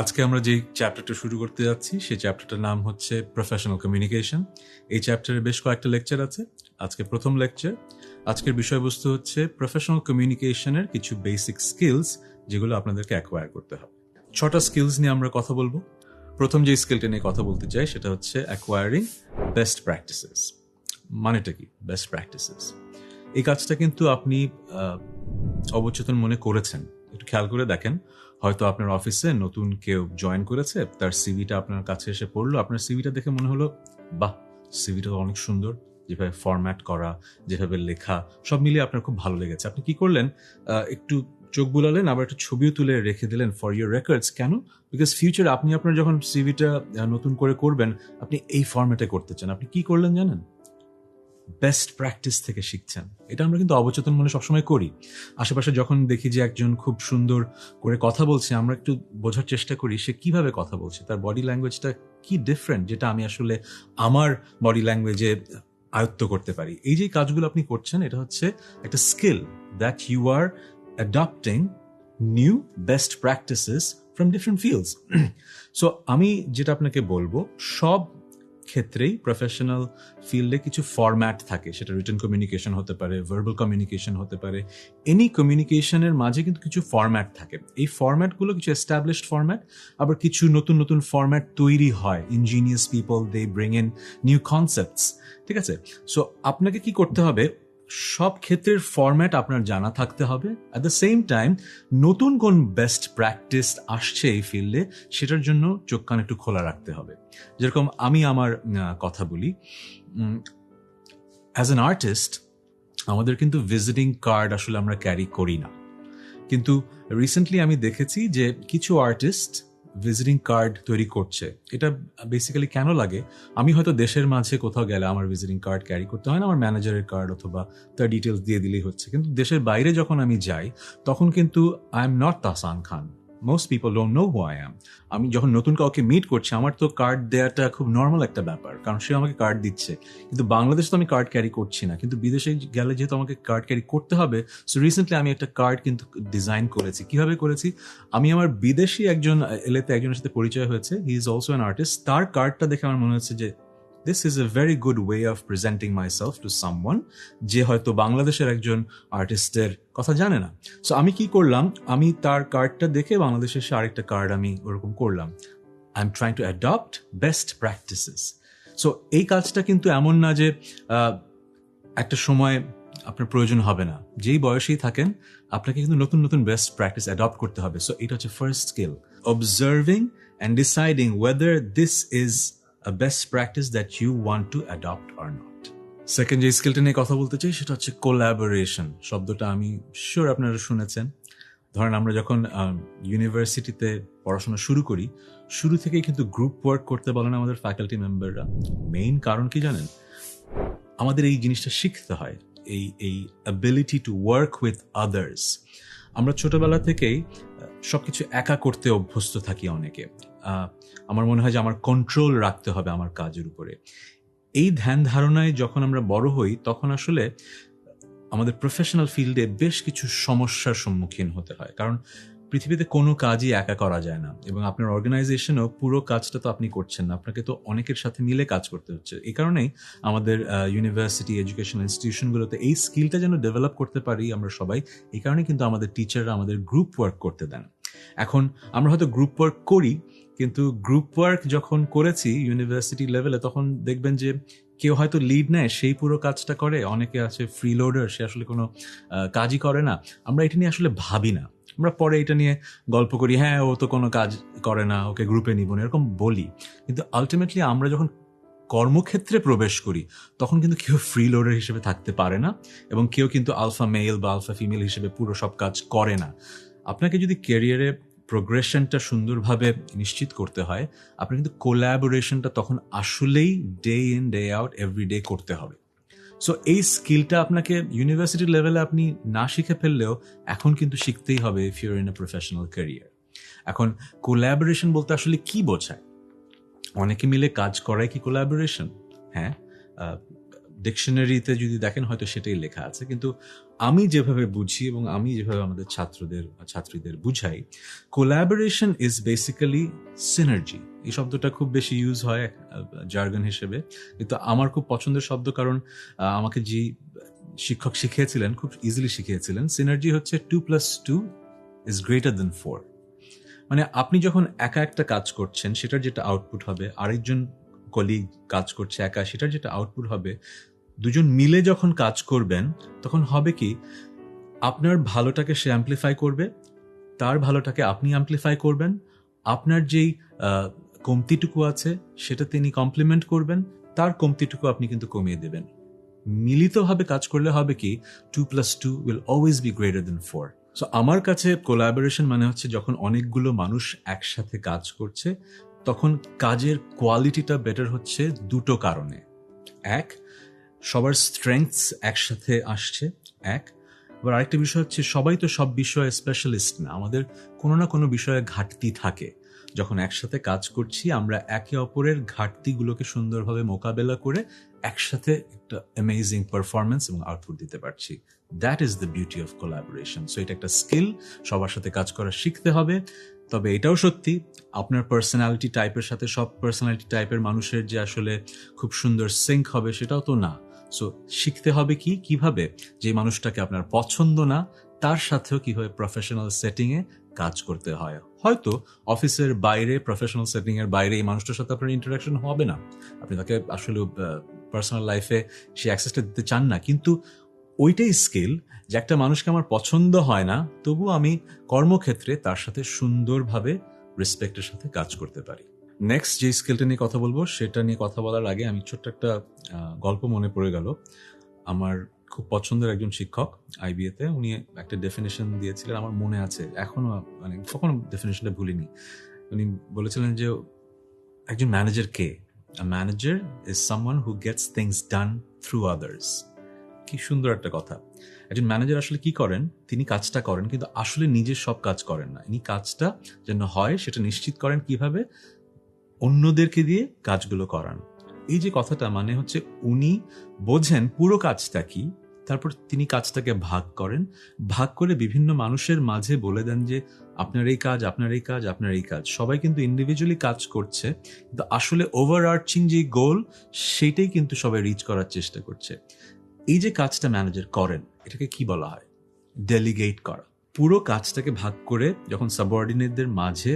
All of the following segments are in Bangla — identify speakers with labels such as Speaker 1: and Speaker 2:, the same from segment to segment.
Speaker 1: আজকে আমরা যে চ্যাপ্টারটা শুরু করতে যাচ্ছি সেই চ্যাপ্টারটার নাম হচ্ছে প্রফেশনাল কমিউনিকেশন। এই চ্যাপ্টারে বেশ কয়েকটা লেকচার আছে। আজকে প্রথম লেকচার। আজকের বিষয়বস্তু হচ্ছে প্রফেশনাল কমিউনিকেশনের কিছু বেসিক স্কিলস যেগুলো আপনাদেরকে অ্যাকোয়ার করতে হবে। 6টা স্কিলস নিয়ে আমরা কথা বলবো। প্রথম যে স্কিলটা নিয়ে কথা বলতে চাই সেটা হচ্ছে অ্যাকোয়ারিং বেস্ট প্র্যাকটিসেস। মানেটা কি বেস্ট প্র্যাকটিসেস? এই কাজটা কিন্তু আপনি অবচেতন মনে করেছেন। একটু খেয়াল করে দেখেন, হয়তো আপনার অফিসে নতুন কেউ জয়েন করেছে, তার সিভিটা আপনার কাছে এসে পড়লো, আপনার সিভিটা দেখে মনে হলো বাহ, সিভিটা অনেক সুন্দর, যেভাবে ফরম্যাট করা, যেভাবে লেখা, সব মিলিয়ে আপনার খুব ভালো লেগেছে। আপনি কি করলেন, একটু চোখ বুলালেন, আবার একটা ছবিও তুলে রেখে দিলেন ফর ইউর রেকর্ডস। কেন? বিকজ ফিউচারে আপনি আপনার যখন সিভিটা নতুন করে করবেন, আপনি এই ফরম্যাটে করতে চান। আপনি কি করলেন জানেন? বেস্ট প্র্যাকটিস থেকে শিখছেন। এটা আমরা কিন্তু অবচেতন মনে সবসময় করি। আশেপাশে যখন দেখি যে একজন খুব সুন্দর করে কথা বলছে, আমরা একটু বোঝার চেষ্টা করি সে কিভাবে কথা বলছে, তার বডি ল্যাঙ্গুয়েজটা কি ডিফারেন্ট, যেটা আমি আসলে আমার বডি ল্যাঙ্গুয়েজে আয়ত্ত করতে পারি। এই যে কাজগুলো আপনি করছেন, এটা হচ্ছে একটা skill that you are adopting new best practices from different fields. So আমি যেটা আপনাকে বলবো, সব ক্ষেত্রেই প্রফেশনাল ফিল্ডে কিছু ফরম্যাট থাকে। সেটা রিটেন কমিউনিকেশন হতে পারে, ভার্বাল কমিউনিকেশন হতে পারে। এনি কমিউনিকেশনের মাঝে কিন্তু কিছু ফরম্যাট থাকে। এই ফরম্যাটগুলো কিছু এস্টাবলিশড ফরম্যাট, আবার কিছু নতুন নতুন ফরম্যাট তৈরি হয়। Ingenious people, they bring in new concepts. ঠিক আছে? সো আপনাকে কি করতে হবে, সব ক্ষেত্রের ফরম্যাট আপনার জানা থাকতে হবে। অ্যাট দ্য সেম টাইম নতুন কোন বেস্ট প্র্যাকটিস আসছে এই ফিল্ডে, সেটার জন্য চোখ কান একটু খোলা রাখতে হবে। যেরকম আমি আমার কথা বলি, অ্যাজ অ্যান আর্টিস্ট আমাদের কিন্তু ভিজিটিং কার্ড আসলে আমরা ক্যারি করি না। কিন্তু রিসেন্টলি আমি দেখেছি যে কিছু আর্টিস্ট ভিজিটিং কার্ড তৈরি করছে। এটা বেসিক্যালি কেন লাগে, আমি হয়তো দেশের মাঝে কোথাও গেলে আমার ভিজিটিং কার্ড ক্যারি করতে হয় না, আমার ম্যানেজারের কার্ড অথবা তার ডিটেলস দিয়ে দিলেই হচ্ছে। কিন্তু দেশের বাইরে যখন আমি যাই, তখন কিন্তু I am not Tahsan Khan. Most people don't know who I am. আমি যখন নতুন কাউকে মিট করছি, আমার তো কার্ড দেওয়াটা খুব নর্মাল একটা ব্যাপার, কারণ সে আমাকে কার্ড দিচ্ছে। কিন্তু বাংলাদেশে তো আমি কার্ড ক্যারি করছি না, কিন্তু বিদেশে গেলে যেহেতু আমাকে কার্ড ক্যারি করতে হবে, সো রিসেন্টলি আমি একটা কার্ড কিন্তু ডিজাইন করেছি। কিভাবে করেছি, আমি আমার বিদেশি একজন এলেতে একজনের সাথে পরিচয় হয়েছে, he is also an artist. তার কার্ডটা দেখে আমার মনে হচ্ছে যে this is a very good way of presenting my self to someone, যে হয়তো বাংলাদেশের একজন আর্টিস্টের কথা জানে না। সো আমি কি করলাম, আমি তার কার্ডটা দেখে বাংলাদেশে এসে আরেকটা কার্ড আমি ওরকম করলাম। I am trying to adopt best practices. So এই কাজটা কিন্তু এমন না যে একটা সময় আপনার প্রয়োজন হবে না। যেই বয়সেই থাকেন, আপনাকে কিন্তু নতুন নতুন বেস্ট প্র্যাকটিস অ্যাডপ্ট করতে হবে। সো এটা হচ্ছে first skill, observing and deciding whether this is a best practice that you want to adopt or not. Second যে স্কিলটা নিয়ে কথা বলতে চাই সেটা হচ্ছে কোল্যাবোরেশন। শব্দটা আমি শিওর আপনারা শুনেছেন। ধরেন আমরা যখন ইউনিভার্সিটিতে পড়াশোনা শুরু করি, শুরু থেকেই কিন্তু গ্রুপ ওয়ার্ক করতে বলেন আমাদের ফ্যাকাল্টি মেম্বাররা। মেইন কারণ কি জানেন, আমাদের এই জিনিসটা শিখতে হয়, এই ability to work with others. আমরা ছোটবেলা থেকেই সবকিছু একা করতে অভ্যস্ত থাকি অনেকে। আমার মনে হয় যে আমার কন্ট্রোল রাখতে হবে আমার কাজের উপরে। এই ধ্যান ধারণায় যখন আমরা বড় হই, তখন আসলে আমাদের প্রফেশনাল ফিল্ডে বেশ কিছু সমস্যার সম্মুখীন হতে হয়। কারণ পৃথিবীতে কোনো কাজই একা করা যায় না, এবং আপনার অর্গানাইজেশনও পুরো কাজটা তো আপনি করছেন না, আপনাকে তো অনেকের সাথে মিলে কাজ করতে হচ্ছে। এই কারণেই আমাদের ইউনিভার্সিটি, এডুকেশনাল ইনস্টিটিউশনগুলোতে এই স্কিলটা যেন ডেভেলপ করতে পারি আমরা সবাই, এই কারণে কিন্তু আমাদের টিচাররা আমাদের গ্রুপ ওয়ার্ক করতে দেন। এখন আমরা হয়তো গ্রুপ ওয়ার্ক করি, কিন্তু গ্রুপ ওয়ার্ক যখন করেছি ইউনিভার্সিটি লেভেলে, তখন দেখবেন যে কেউ হয়তো লিড নেয়, সেই পুরো কাজটা করে। অনেকে আছে ফ্রি লোডার, সে আসলে কোনো কাজই করে না। আমরা এটা নিয়ে আসলে ভাবি না, আমরা পরে এটা নিয়ে গল্প করি, হ্যাঁ ও তো কোনো কাজ করে না, ওকে গ্রুপে নিব না, এরকম বলি। কিন্তু আলটিমেটলি আমরা যখন কর্মক্ষেত্রে প্রবেশ করি, তখন কিন্তু কেউ ফ্রি লোডার হিসেবে থাকতে পারে না, এবং কেউ কিন্তু আলফা মেল বা আলফা ফিমেল হিসেবে পুরো সব কাজ করে না। আপনাকে যদি ক্যারিয়ারে প্রোগ্রেশনটা সুন্দরভাবে নিশ্চিত করতে হয়, আপনার কিন্তু কোল্যাবোরেশনটা তখন আসলেই day in day out every day করতে হবে। সো এই স্কিলটা আপনাকে ইউনিভার্সিটি লেভেলে আপনি না শিখে ফেললেও এখন কিন্তু শিখতেই হবে if your in a professional career. এখন কোল্যাবোরেশন বলতে আসলে কি বোঝায়? অনেকে মিলে কাজ করাই কি কোল্যাবোরেশন? হ্যাঁ, ডিকশনারিতে যদি দেখেন হয়তো সেটাই লেখা আছে, কিন্তু আমি যেভাবে বুঝি এবং আমি যেভাবে আমাদের ছাত্রীদের বুঝাই, কোলাবোরেশন ইজ বেসিক্যালি সিনার্জি। এই শব্দটা খুব বেশি ইউজ হয় জার্গন হিসেবে, কিন্তু আমার খুব পছন্দের শব্দ, কারণ আমাকে যে শিক্ষক শিখিয়েছিলেন খুব ইজিলি শিখিয়েছিলেন, সিনার্জি হচ্ছে 2+2 ইজ গ্রেটার দেন 4। মানে আপনি যখন একা একটা কাজ করছেন সেটার যেটা আউটপুট হবে, আরেকজন কলিগ কাজ করছে একা, সেটার যেটা আউটপুট হবে, দুজন মিলে যখন কাজ করবেন তখন হবে কি, আপনার ভালোটাকে সে অ্যাম্প্লিফাই করবে, তার ভালোটাকে আপনি অ্যাম্প্লিফাই করবেন, আপনার যেই কমতিটুকু আছে সেটা তিনি কমপ্লিমেন্ট করবেন, তার কমতিটুকু আপনি কিন্তু কমিয়ে দেবেন। মিলিতভাবে কাজ করলে হবে কি, 2+2 will always be greater than 4। So আমার কাছে কোলাবোরেশন মানে হচ্ছে যখন অনেকগুলো মানুষ একসাথে কাজ করছে, তখন কাজের কোয়ালিটিটা বেটার হচ্ছে দুটো কারণে। এক, সবার স্ট্রেংথস একসাথে আসছে। আবার আরেকটা বিষয় হচ্ছে, সবাই তো সব বিষয়ে স্পেশালিস্ট না, আমাদের কোনো না কোনো বিষয়ে ঘাটতি থাকে। যখন একসাথে কাজ করছি আমরা একে অপরের ঘাটতিগুলোকে সুন্দরভাবে মোকাবেলা করে একসাথে একটা অ্যামেজিং পারফরমেন্স এবং আউটপুট দিতে পারছি। That is the beauty of collaboration. So এটা একটা স্কিল, সবার সাথে কাজ করা শিখতে হবে। তবে এটাও সত্যি, আপনার পার্সোনালিটি টাইপের সাথে সব পার্সোনালিটি টাইপের মানুষের যে আসলে খুব সুন্দর সিঙ্ক হবে সেটাও তো না। সো শিখতে হবে কিভাবে যে মানুষটাকে আপনার পছন্দ না, তার সাথেও কিভাবে প্রফেশনাল সেটিংয়ে কাজ করতে হয়। হয়তো অফিসের বাইরে, প্রফেশনাল সেটিং এর বাইরে এই মানুষটার সাথে আপনার ইন্টারাকশন হবে না, আপনি তাকে আসলে পার্সোনাল লাইফে সে অ্যাক্সেসটা দিতে চান না, কিন্তু ওইটাই স্কিল যে একটা মানুষকে আমার পছন্দ হয় না, তবু আমি কর্মক্ষেত্রে তার সাথে সুন্দরভাবে রেসপেক্টের সাথে কাজ করতে পারি। নেক্সট যে স্কিলটা নিয়ে কথা বলবো, সেটা নিয়ে কথা বলার আগে আমি ছোট্ট একটা গল্প মনে পড়ে গেল। আমার খুব পছন্দের একজন শিক্ষক আইবিএতে, উনি একটা ডেফিনেশন দিয়েছিলেন, আমার মনে আছে এখনো, মানে কখনো ডেফিনেশনটা ভুলিনি। উনি বলেছিলেন যে একজন manager K? A manager is someone who Gates things done through others. কি সুন্দর একটা কথা। একজন ম্যানেজার আসলে কি করেন, তিনি কাজটা করেন কিন্তু আসলে নিজের সব কাজ করেন না, ইনি কাজটা যেন হয় সেটা নিশ্চিত করেন কিভাবে, অন্যদেরকে দিয়ে কাজগুলো করান। এই যে কথাটা, মানে হচ্ছে উনি বোঝেন পুরো কাজটা কি, তারপর তিনি কাজটাকে ভাগ করেন, ভাগ করে বিভিন্ন মানুষের মাঝে বলে দেন যে আপনার এই কাজ, আপনার এই কাজ, আপনার এই কাজ। সবাই কিন্তু ইন্ডিভিজুয়ালি কাজ করছে, কিন্তু আসলে ওভারআর্চিং যে গোল সেটাই কিন্তু সবাই রিচ করার চেষ্টা করছে। এই যে কাজটা ম্যানেজার করেন, এটাকে কি বলা হয়? ডেলিগেট করা। পুরো কাজটাকে ভাগ করে যখন সাবঅর্ডিনেটদের মাঝে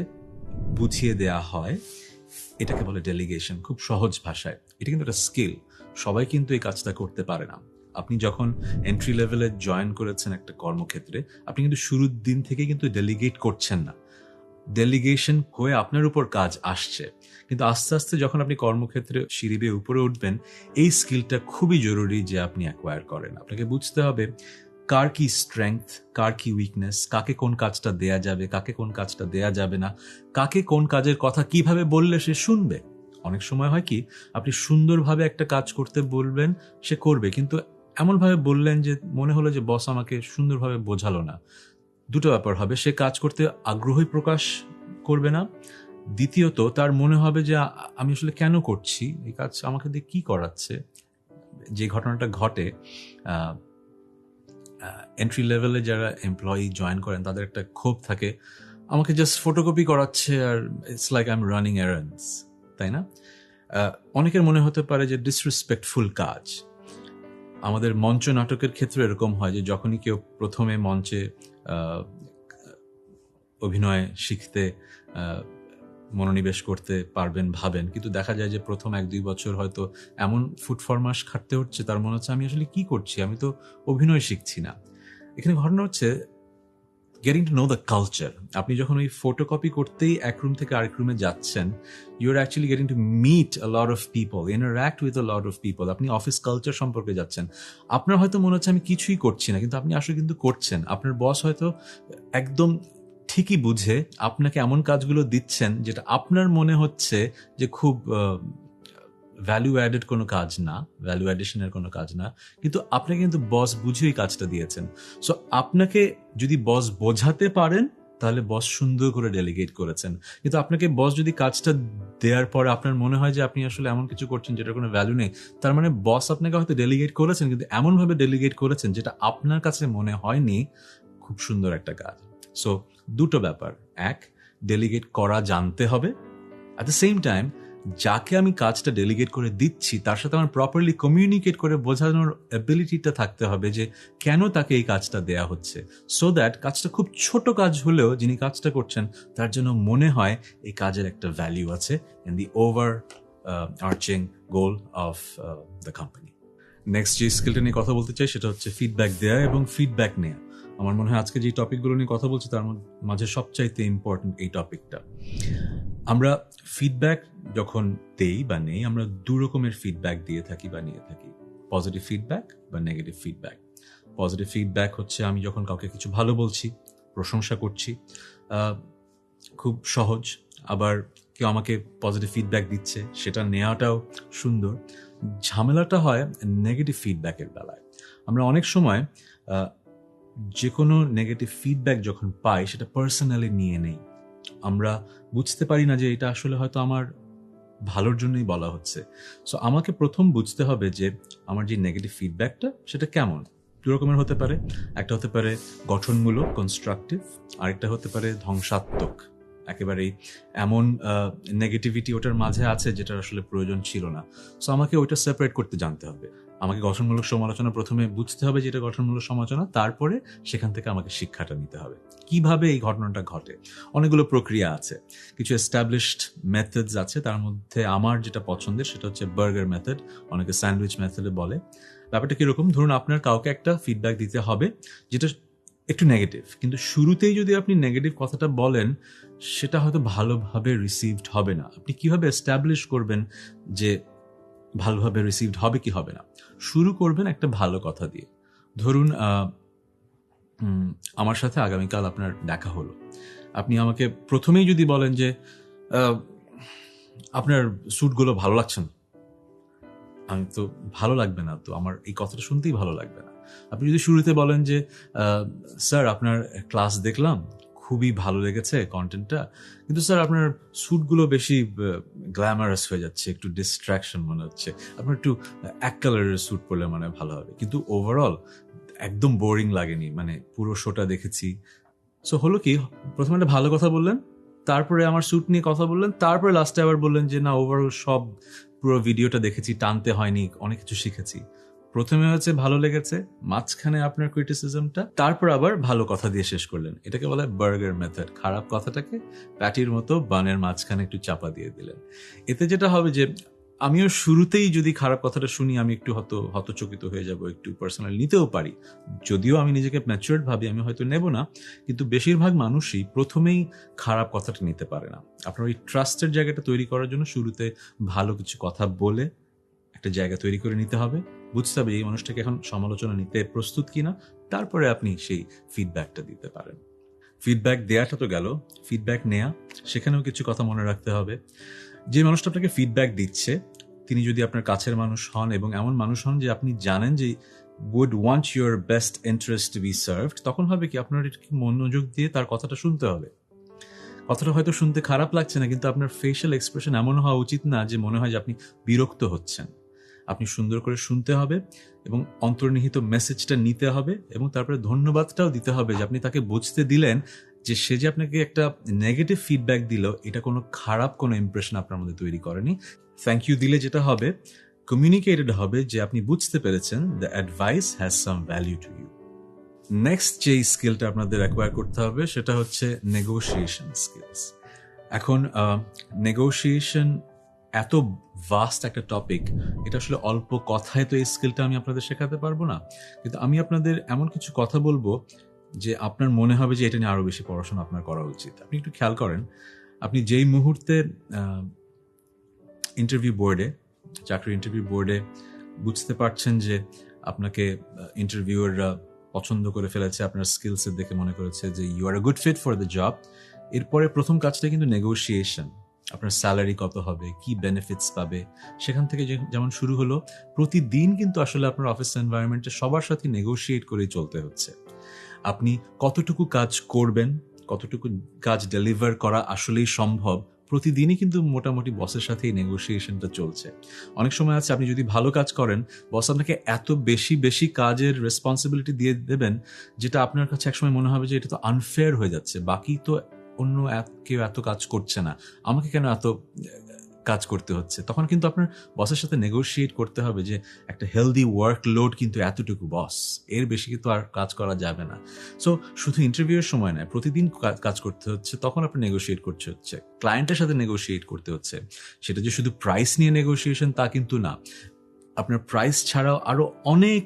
Speaker 1: বুঝিয়ে দেয়া হয়, এটাকে বলে ডেলিগেশন। খুব সহজ ভাষায় এটা কিন্তু একটা স্কিল, সবাই কিন্তু এই কাজটা করতে পারে না। আপনি যখন এন্ট্রি লেভেলে জয়েন করেছেন একটা কর্মক্ষেত্রে, আপনি কিন্তু শুরুর দিন থেকে কিন্তু ডেলিগেট করছেন না, ডেলিগেশন হয়ে আপনার উপর কাজ আসছে। কিন্তু আস্তে আস্তে যখন আপনি কর্মক্ষেত্রে সিঁড়ি বেয়ে উপরে উঠবেন, এই স্কিলটা খুবই জরুরি যে আপনি অ্যাকোয়ার করেন। আপনাকে বুঝতে হবে কার কি স্ট্রেংথ, কার কি উইকনেস, কাকে কোন কাজটা দেয়া যাবে, কাকে কোন কাজটা দেয়া যাবে না, কাকে কোন কাজের কথা কিভাবে বললে সে শুনবে। অনেক সময় হয় কি, আপনি সুন্দরভাবে একটা কাজ করতে বলবেন, সে করবে, কিন্তু এমনভাবে বললেন যে মনে হলো যে বস আমাকে সুন্দরভাবে বোঝালো না। দুটো ব্যাপার হবে, সে কাজ করতে আগ্রহই প্রকাশ করবে না, দ্বিতীয়ত তার মনে হবে যে আমি আসলে কেন করছি এই কাজ, আমাকে দিয়ে কি করাচ্ছে। যে ঘটনাটা ঘটে, এন্ট্রি লেভেলে যারা এমপ্লয়ি জয়েন করেন তাদের একটা ক্ষোভ থাকে, আমাকে জাস্ট ফটোকপি করাচ্ছে আর it's like I am running errands, তাই না? অনেকের মনে হতে পারে যে ডিসরেসপেক্টফুল কাজ। আমাদের মঞ্চ নাটকের ক্ষেত্রে এরকম হয় যে যখনই কেউ প্রথমে মঞ্চে অভিনয় শিখতে মনোনিবেশ করতে পারবেন ভাবেন, কিন্তু দেখা যায় যে প্রথম 1-2 বছর হয়তো এমন ফুটফরমাস খাটতে হচ্ছে, তার মনে হচ্ছে আমি আসলে কি করছি, আমি তো অভিনয় শিখছি না। এখানে ঘটনা হচ্ছে getting to know the culture. আপনি যখন ওই ফটোকপি করতেই এক রুম থেকে আরেক রুমে যাচ্ছেন, you are actually getting to meet a lot of people, interact with a lot of people. আপনি অফিস কালচার সম্পর্কে যাচ্ছেন। আপনার হয়তো মনে হচ্ছে আমি কিছুই করছি না, কিন্তু আপনি আসলে কিন্তু করছেন। আপনার বস হয়তো একদম ঠিকই বুঝে আপনাকে এমন কাজগুলো দিচ্ছেন যেটা আপনার মনে হচ্ছে যে খুব ভ্যালু অ্যাডেড কোনো কাজ না, ভ্যালু অ্যাডিশনের কোনো কাজ না, কিন্তু আপনাকে কিন্তু বস বুঝেই কাজটা দিয়েছেন। সো আপনাকে যদি বস বোঝাতে পারেন তাহলে বস সুন্দর করে ডেলিগেট করেছেন। কিন্তু আপনাকে বস যদি কাজটা দেওয়ার পরে আপনার মনে হয় যে আপনি আসলে এমন কিছু করছেন যেটার কোনো ভ্যালু নেই, তার মানে বস আপনাকে হয়তো ডেলিগেট করেছেন, কিন্তু এমনভাবে ডেলিগেট করেছেন যেটা আপনার কাছে মনে হয়নি খুব সুন্দর একটা কাজ। সো দুটো ব্যাপার, এক, ডেলিগেট করা জানতে হবে, অ্যাট দ্য সেম টাইম যাকে আমি কাজটা ডেলিগেট করে দিচ্ছি তার সাথে আমার প্রপারলি কমিউনিকেট করে বোঝানোর অ্যাবিলিটিটা থাকতে হবে যে কেন তাকে এই কাজটা দেয়া হচ্ছে, সো দ্যাট কাজটা খুব ছোট কাজ হলেও যিনি কাজটা করছেন তার জন্য মনে হয় এই কাজের একটা ভ্যালিউ আছে in the overarching goal of the company. Next যে স্কিলটা নিয়ে কথা বলতে চাই সেটা হচ্ছে ফিডব্যাক দেয়া এবং ফিডব্যাক নেওয়া। আমার মনে হয় আজকে যে টপিকগুলো নিয়ে কথা বলছি তার মাঝে সবচাইতে ইম্পর্টেন্ট এই টপিকটা। আমরা ফিডব্যাক যখন দেই বা নেই, আমরা দু রকমের ফিডব্যাক দিয়ে থাকি বা নিয়ে থাকি, পজিটিভ ফিডব্যাক বা নেগেটিভ ফিডব্যাক। পজিটিভ ফিডব্যাক হচ্ছে আমি যখন কাউকে কিছু ভালো বলছি, প্রশংসা করছি, খুব সহজ। আবার কেউ আমাকে পজিটিভ ফিডব্যাক দিচ্ছে, সেটা নেওয়াটাও সুন্দর। ঝামেলাটা হয় নেগেটিভ ফিডব্যাকের বেলায়। আমরা অনেক সময় যে কোনো নেগেটিভ ফিডব্যাক যখন পাই সেটা পার্সোনালি নিয়ে নেই। আমরা বুঝতে পারি না যে এটা আসলে হয়তো আমার ভালোর জন্যই বলা হচ্ছে। সো আমাকে প্রথম বুঝতে হবে যে আমার যে নেগেটিভ ফিডব্যাকটা সেটা কেমন। দু রকমের হতে পারে, একটা হতে পারে গঠনমূলক কনস্ট্রাকটিভ, আরেকটা হতে পারে ধ্বংসাত্মক, একেবারেই এমন নেগেটিভিটি ওটার মাঝে আছে যেটার আসলে প্রয়োজন ছিল না। সো আমাকে ওইটা সেপারেট করতে জানতে হবে। আমাকে গঠনমূলক সমালোচনা প্রথমে বুঝতে হবে যে এটা গঠনমূলক সমালোচনা, তারপরে সেখান থেকে আমাকে শিক্ষাটা নিতে হবে কিভাবে এই ঘটনাটা ঘটে। অনেকগুলো প্রক্রিয়া আছে, কিছু এস্টাবলিশড মেথডস আছে, তার মধ্যে আমার যেটা পছন্দের সেটা হচ্ছে বার্গার মেথড, অনেকে স্যান্ডউইচ মেথডে বলে। ব্যাপারটা কিরকম, ধরুন আপনার কাউকে একটা ফিডব্যাক দিতে হবে যেটা একটু নেগেটিভ, কিন্তু শুরুতেই যদি আপনি নেগেটিভ কথাটা বলেন সেটা হয়তো ভালোভাবে রিসিভড হবে না। আপনি কিভাবে এস্টাবলিশ করবেন যে ভালোভাবে রিসিভড হবে কি হবে না? শুরু করবেন একটা ভালো কথা দিয়ে। ধরুন আমার সাথে আগামীকাল আপনার দেখা হলো, আপনি আমাকে প্রথমেই যদি বলেন যে আপনার স্যুটগুলো ভালো লাগছে না, আমি তো ভালো লাগবে না, তো আমার এই কথাটা শুনতেই ভালো লাগবে না। আপনি যদি শুরুতে বলেন যে স্যার আপনার ক্লাস দেখলাম, খুবই ভালো লেগেছে কন্টেন্টটা, কিন্তু স্যার আপনার স্যুটগুলো বেশি গ্ল্যামারাস হয়ে যাচ্ছে, একটু ডিস্ট্রাকশন মনে হচ্ছে, আপনার একটু এক কালারের স্যুট পরলে মানে ভালো হবে, কিন্তু ওভারঅল একদম বোরিং লাগেনি, মানে পুরো শোটা দেখেছি। সো হলো কি, প্রথমে একটা ভালো কথা বললেন, তারপরে আমার স্যুট নিয়ে কথা বললেন, তারপরে লাস্টে আবার বললেন যে না ওভারঅল সব পুরো ভিডিওটা দেখেছি, টানতে হয়নি, অনেক কিছু শিখেছি। প্রথমে হচ্ছে ভালো লেগেছে, মাঝখানে আপনার ক্রিটিসিজমটা, তারপর আবার ভালো কথা দিয়ে শেষ করলেন। এটাকে বলে বার্গার মেথড। খারাপ কথাটাকে প্যাটির মতো বানের মাঝখানে একটু চাপা দিয়ে দিলেন। এতে যেটা হবে যে আমিও শুরুতেই যদি খারাপ কথাটা শুনি আমি একটু হতচকিত হয়ে যাব, একটু পার্সোনালি নিতেও পারি, যদিও আমি নিজেকে ম্যাচিউরড ভাবি আমি হয়তো নেব না, কিন্তু বেশিরভাগ মানুষই প্রথমেই খারাপ কথাটা নিতে পারে না। আপনার ওই ট্রাস্টের জায়গাটা তৈরি করার জন্য শুরুতে ভালো কিছু কথা বলে একটা জায়গা তৈরি করে নিতে হবে, বুঝতে হবে এই মানুষটাকে এখন সমালোচনা নিতে প্রস্তুত কিনা, তারপরে আপনি সেই ফিডব্যাকটা দিতে পারেন। ফিডব্যাক দেওয়াটা তো গেল, ফিডব্যাক নেয়া, সেখানেও কিছু কথা মনে রাখতে হবে। যে মানুষটা আপনাকে ফিডব্যাক দিচ্ছে তিনি যদি আপনার কাছের মানুষ হন এবং এমন মানুষ হন যে আপনি জানেন যে would want your best interest to be served, তখন হবে কি আপনার একটু মনোযোগ দিয়ে তার কথাটা শুনতে হবে। কথাটা হয়তো শুনতে খারাপ লাগছে না, কিন্তু আপনার ফেশিয়াল এক্সপ্রেশন এমন হওয়া উচিত না যে মনে হয় যে আপনি বিরক্ত হচ্ছেন। আপনি সুন্দর করে শুনতে হবে এবং অন্তর্নিহিত মেসেজটা নিতে হবে, এবং তারপরে ধন্যবাদটাও দিতে হবে যে আপনি তাকে বুঝতে দিলেন যে সে যে আপনাকে একটা নেগেটিভ ফিডব্যাক দিল এটা কোনো খারাপ কোনো ইমপ্রেশন আপনার মধ্যে তৈরি করেনি। থ্যাংক ইউ দিলে যেটা হবে, কমিউনিকেটেড হবে যে আপনি বুঝতে পেরেছেন the advice has some value to you. Next যে স্কিলটা আপনাদের অ্যাকোয়ার করতে হবে সেটা হচ্ছে নেগোশিয়েশন স্কিলস। এখন নেগোশিয়েশন এত ভাস্ট একটা টপিক, এটা আসলে অল্প কথায় তো এই স্কিলটা আমি আপনাদের শেখাতে পারবো না, কিন্তু আমি আপনাদের এমন কিছু কথা বলবো যে আপনার মনে হবে যে এটা নিয়ে আরো বেশি পড়াশোনা আপনার করা উচিত। আপনি একটু খেয়াল করেন, আপনি যেই মুহূর্তে ইন্টারভিউ বোর্ডে, চাকরি ইন্টারভিউ বোর্ডে বুঝতে পারছেন যে আপনাকে ইন্টারভিউয়াররা পছন্দ করে ফেলেছে, আপনার স্কিলসের দেখে মনে করেছে যে you are a good fit for the job, এরপরে প্রথম কাজটা কিন্তু নেগোশিয়েশন। আপনার স্যালারি কত হবে, কি বেনিফিটস পাবে, সেখান থেকে যেমন শুরু হলো, প্রতিদিন কিন্তু আসলে আপনার অফিস এনভায়রনমেন্টে সবার সাথে নেগোশিয়েট করেই চলতে হচ্ছে। আপনি কতটুকু কাজ করবেন, কতটুকু কাজ ডেলিভার করা আসলেই সম্ভব, প্রতিদিনই কিন্তু মোটামুটি বসের সাথে এই নেগোসিয়েশনটা চলছে। অনেক সময় আছে আপনি যদি ভালো কাজ করেন, বস আপনাকে এত বেশি বেশি কাজের রেসপন্সিবিলিটি দিয়ে দেবেন যেটা আপনার কাছে একসময় মনে হবে যে এটা তো আনফেয়ার হয়ে যাচ্ছে, বাকি তো অন্য কেউ এত কাজ করছে না, আমাকে কেন এত কাজ করতে হচ্ছে। তখন কিন্তু আপনার বসের সাথে নেগোশিয়েট করতে হবে যে একটা হেলদি ওয়ার্কলোড কিন্তু এতটুকু বস, এর বেশি কিন্তু আর কাজ করা যাবে না। সো শুধু ইন্টারভিউয়ের সময় নয়, প্রতিদিন কাজ করতে হচ্ছে, তখন আপনি নেগোশিয়েট করতে হচ্ছে, ক্লায়েন্টের সাথে নেগোশিয়েট করতে হচ্ছে। সেটা যে শুধু প্রাইস নিয়ে নেগোশিয়েশন তা কিন্তু না, আপনার প্রাইস ছাড়াও আরো অনেক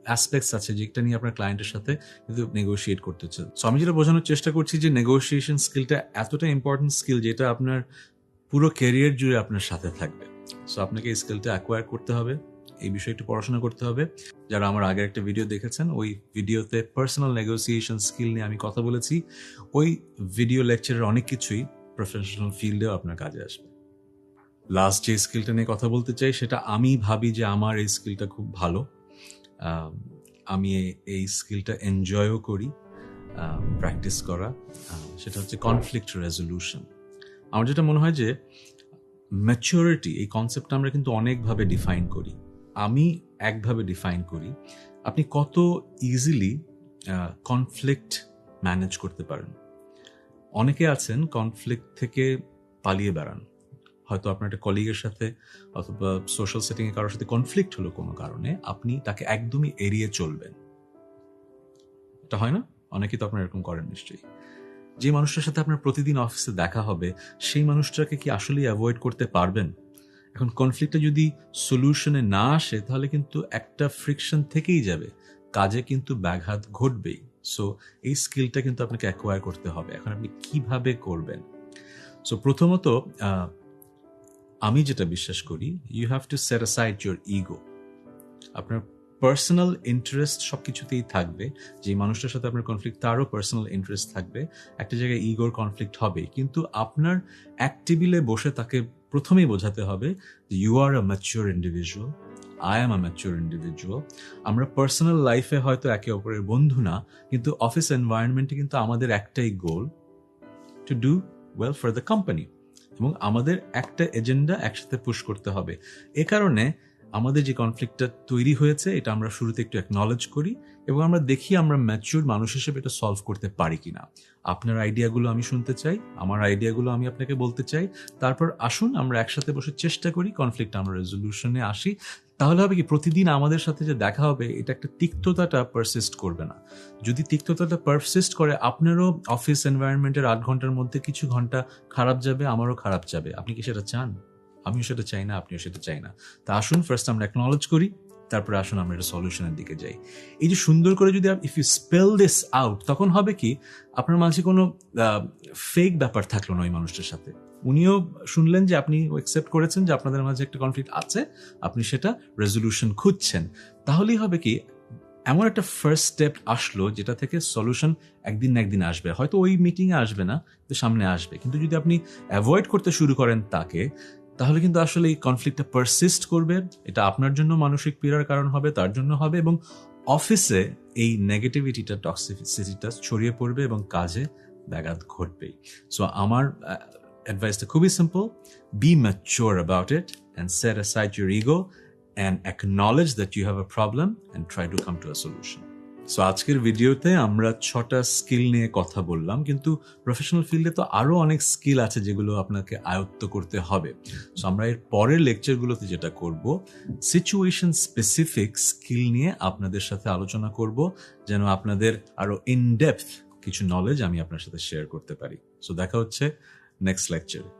Speaker 1: অ্যাসপেক্টস আছে যেটা নিয়ে আপনার ক্লায়েন্টের সাথে কিন্তু নেগোশিয়েট করতে হচ্ছে। সো আমি যেটা বোঝানোর চেষ্টা করছি যে নেগোশিয়েশন স্কিলটা এতটা ইম্পর্টেন্ট স্কিল যেটা আপনার পুরো ক্যারিয়ার জুড়ে আপনার সাথে থাকবে। সো আপনাকে এই স্কিলটা অ্যাকোয়ার করতে হবে, এই বিষয়ে একটু পড়াশোনা করতে হবে। যারা আমার আগের একটা ভিডিও দেখেছেন, ওই ভিডিওতে পার্সোনাল নেগোসিয়েশন স্কিল নিয়ে আমি কথা বলেছি। ওই ভিডিও লেকচারের অনেক কিছুই প্রফেশনাল ফিল্ডেও আপনার কাজে আসবে। লাস্ট যে স্কিলটা নিয়ে কথা বলতে চাই, সেটা আমি ভাবি যে আমার এই স্কিলটা খুব ভালো, আমি এই স্কিলটা এনজয়ও করি প্র্যাকটিস করা, সেটা হচ্ছে কনফ্লিক্ট রেজলিউশন। আমার যেটা মনে হয় যে ম্যাচুরিটি এই কনসেপ্টটা আমরা কিন্তু অনেকভাবে ডিফাইন করি। আমি একভাবে ডিফাইন করি, আপনি কত ইজিলি কনফ্লিক্ট ম্যানেজ করতে পারেন। অনেকে আছেন কনফ্লিক্ট থেকে পালিয়ে বেড়ান, হয়তো আপনার একটা কলিগের সাথে অথবা সোশ্যাল সেটিংয়ে কারোর সাথে কনফ্লিক্ট হলো কোনো কারণে, আপনি তাকে একদমই এড়িয়ে চলবেন। এটা হয় না? অনেকেই তো আপনার এরকম করেন নিশ্চয়ই। যে মানুষটার সাথে আপনার প্রতিদিন অফিসে দেখা হবে, সেই মানুষটাকে কি আসলেই অ্যাভয়েড করতে পারবেন? এখন কনফ্লিক্টটা যদি সলিউশনে না আসে, তাহলে কিন্তু একটা ফ্রিকশন থেকেই যাবে, কাজে কিন্তু ব্যাঘাত ঘটবেই। সো এই স্কিলটা কিন্তু আপনাকে অ্যাকোয়ার করতে হবে। এখন আপনি কিভাবে করবেন? সো প্রথমত আমি যেটা বিশ্বাস করি, you have to set aside your ego. আপনার পার্সোনাল ইন্টারেস্ট সব কিছুতেই থাকবে, যে মানুষটার সাথে আপনার কনফ্লিক্ট তারও পার্সোনাল ইন্টারেস্ট থাকবে, একটা জায়গায় ইগোর কনফ্লিক্ট হবে, কিন্তু আপনার এক টেবিলে বসে তাকে প্রথমেই বোঝাতে হবে যে you are a mature individual, I am a mature individual. আমরা পার্সোনাল লাইফে হয়তো একে অপরের বন্ধু না, কিন্তু অফিস এনভায়রনমেন্টে কিন্তু আমাদের একটাই goal, to do well for the company, এবং আমাদের একটা এজেন্ডা একসাথে পুশ করতে হবে। এ কারণে আমাদের যে কনফ্লিক্টটা তৈরি হয়েছে, এটা আমরা শুরুতে একটু অ্যাকনলেজ করি এবং আমরা দেখি আমরা ম্যাচিউর মানুষ হিসেবে এটা সলভ করতে পারি কিনা। আপনার আইডিয়াগুলো আমি শুনতে চাই, আমার আইডিয়াগুলো আমি আপনাকে বলতে চাই, তারপর আসুন আমরা একসাথে বসে চেষ্টা করি কনফ্লিক্ট আমরা রেজলিউশনে আসি। তাহলে হবে কি, প্রতিদিন আমাদের সাথে যে দেখা হবে এটা একটা তিক্ততাটা পারসিস্ট করবে না। যদি তিক্ততাটা পারসিস্ট করে, আপনারও অফিস এনভায়রনমেন্টের 8 ঘন্টার মধ্যে কিছু ঘন্টা খারাপ যাবে, আমারও খারাপ যাবে। আপনি কি সেটা চান? আমিও সেটা চাই না, আপনিও সেটা চাই না। তা আসুন ফার্স্ট আমরা অ্যাকনলেজ করি, তারপরে আসুন আমরা একটা সলিউশনের দিকে যাই। এই যে সুন্দর করে যদি if you spell this out, তখন হবে কি, আপনার মাঝে কোনো ফেক ব্যাপার থাকলো না ওই মানুষটার সাথে। উনিও শুনলেন যে আপনি অ্যাকসেপ্ট করেছেন যে আপনাদের মাঝে একটা কনফ্লিক্ট আছে, আপনি সেটা রেজলিউশন খুঁজছেন। তাহলেই হবে কি, এমন একটা ফার্স্ট স্টেপ আসলো যেটা থেকে সলিউশন একদিন না একদিন আসবে। হয়তো ওই মিটিংয়ে আসবে না, তো সামনে আসবে। কিন্তু যদি আপনি অ্যাভয়েড করতে শুরু করেন তাকে, তাহলে কিন্তু আসলে এই কনফ্লিক্টটা পারসিস্ট করবে। এটা আপনার জন্য মানসিক পীড়ার কারণ হবে, তার জন্য হবে, এবং অফিসে এই নেগেটিভিটিটা, টক্সিসিটিটা ছড়িয়ে পড়বে এবং কাজে ব্যাঘাত ঘটবেই। সো আমার অ্যাডভাইসটা খুবই simple: be mature about it and set aside your ego and acknowledge that you have a problem and try to come to a solution. So আজকের ভিডিওতে আমরা 6টা স্কিল নিয়ে কথা বললাম, কিন্তু প্রফেশনাল ফিল্ডে তো আরো অনেক স্কিল আছে যেগুলো আপনাকে আয়ত্ত করতে হবে। সো আমরা এর পরের লেকচারগুলোতে যেটা করব, সিচুয়েশন স্পেসিফিক স্কিল নিয়ে আপনাদের সাথে আলোচনা করব, যেন আপনাদের আরো ইন ডেপথ কিছু নলেজ আমি আপনার সাথে শেয়ার করতে পারি। সো দেখা হচ্ছে নেক্সট লেকচারে।